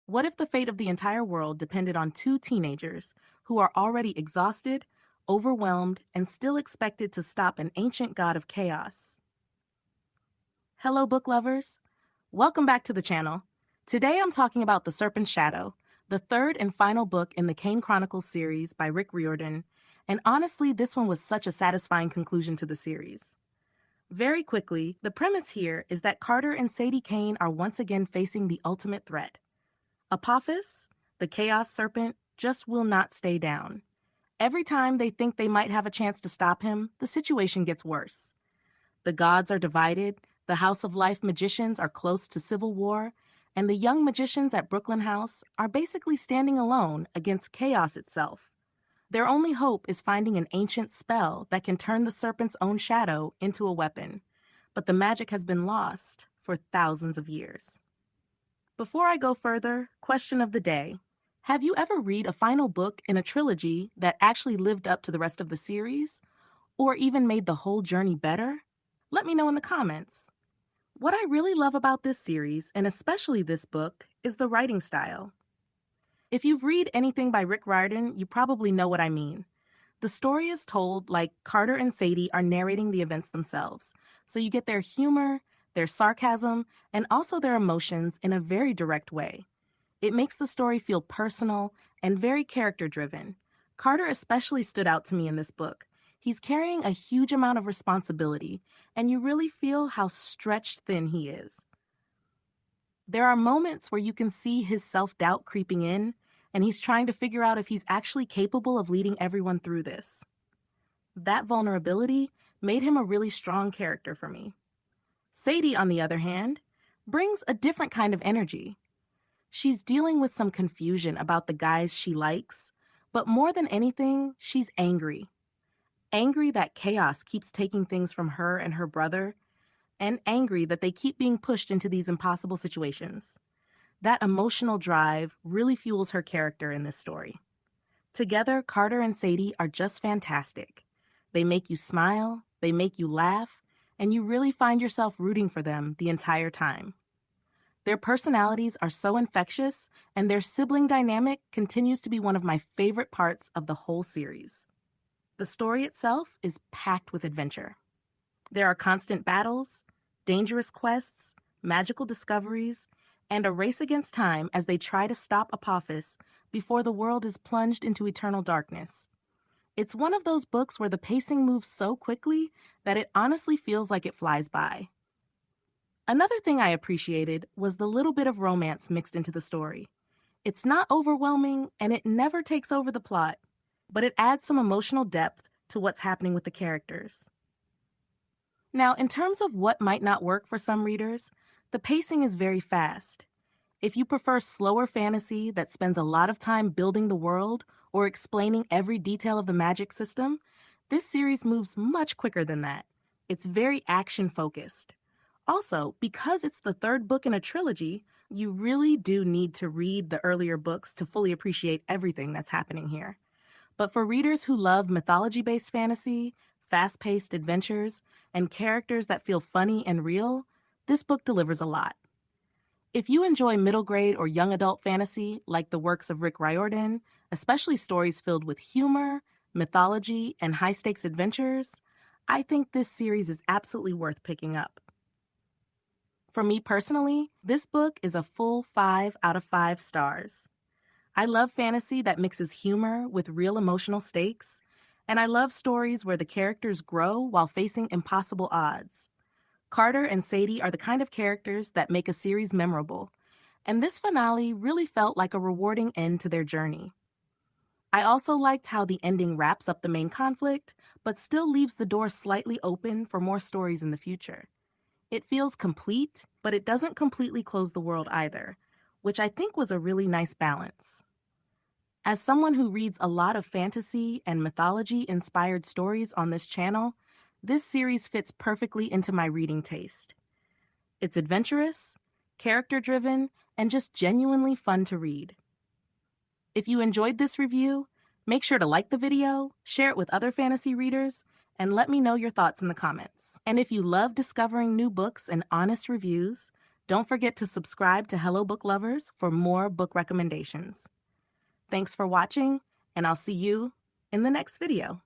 What if the fate of the entire world depended on two teenagers who are already exhausted, overwhelmed, and still expected to stop an ancient god of chaos? Hello, book lovers. Welcome back to the channel. Today I'm talking about The Serpent's Shadow, the third and final book in the Kane Chronicles series by Rick Riordan, and honestly, this one was such a satisfying conclusion to the series. Very quickly, the premise here is that Carter and Sadie Kane are once again facing the ultimate threat. Apophis, the chaos serpent, just will not stay down. Every time they think they might have a chance to stop him, the situation gets worse. The gods are divided, the House of Life magicians are close to civil war, and the young magicians at Brooklyn House are basically standing alone against chaos itself. Their only hope is finding an ancient spell that can turn the serpent's own shadow into a weapon, but the magic has been lost for thousands of years. Before I go further, question of the day. Have you ever read a final book in a trilogy that actually lived up to the rest of the series, or even made the whole journey better? Let me know in the comments. What I really love about this series, and especially this book, is the writing style. If you've read anything by Rick Riordan, you probably know what I mean. The story is told like Carter and Sadie are narrating the events themselves, so you get their humor, their sarcasm, and also their emotions in a very direct way. It makes the story feel personal and very character-driven. Carter especially stood out to me in this book. He's carrying a huge amount of responsibility, and you really feel how stretched thin he is. There are moments where you can see his self-doubt creeping in, and he's trying to figure out if he's actually capable of leading everyone through this. That vulnerability made him a really strong character for me. Sadie, on the other hand, brings a different kind of energy. She's dealing with some confusion about the guys she likes, but more than anything, she's angry. Angry that chaos keeps taking things from her and her brother, and angry that they keep being pushed into these impossible situations. That emotional drive really fuels her character in this story. Together, Carter and Sadie are just fantastic. They make you smile, they make you laugh, and you really find yourself rooting for them the entire time. Their personalities are so infectious, and their sibling dynamic continues to be one of my favorite parts of the whole series. The story itself is packed with adventure. There are constant battles, dangerous quests, magical discoveries, and a race against time as they try to stop Apophis before the world is plunged into eternal darkness. It's one of those books where the pacing moves so quickly that it honestly feels like it flies by. Another thing I appreciated was the little bit of romance mixed into the story. It's not overwhelming and it never takes over the plot, but it adds some emotional depth to what's happening with the characters. Now, in terms of what might not work for some readers, the pacing is very fast. If you prefer slower fantasy that spends a lot of time building the world or explaining every detail of the magic system, this series moves much quicker than that. It's very action-focused. Also, because it's the third book in a trilogy, you really do need to read the earlier books to fully appreciate everything that's happening here. But for readers who love mythology-based fantasy, fast-paced adventures, and characters that feel funny and real, this book delivers a lot. If you enjoy middle grade or young adult fantasy like the works of Rick Riordan, especially stories filled with humor, mythology, and high-stakes adventures, I think this series is absolutely worth picking up. For me personally, this book is a full 5 out of 5 stars. I love fantasy that mixes humor with real emotional stakes, and I love stories where the characters grow while facing impossible odds. Carter and Sadie are the kind of characters that make a series memorable, and this finale really felt like a rewarding end to their journey. I also liked how the ending wraps up the main conflict, but still leaves the door slightly open for more stories in the future. It feels complete, but it doesn't completely close the world either, which I think was a really nice balance. As someone who reads a lot of fantasy and mythology-inspired stories on this channel, this series fits perfectly into my reading taste. It's adventurous, character-driven, and just genuinely fun to read. If you enjoyed this review, make sure to like the video, share it with other fantasy readers, and let me know your thoughts in the comments. And if you love discovering new books and honest reviews, Don't forget to subscribe to Hello Book Lovers for more book recommendations. Thanks for watching, and I'll see you in the next video.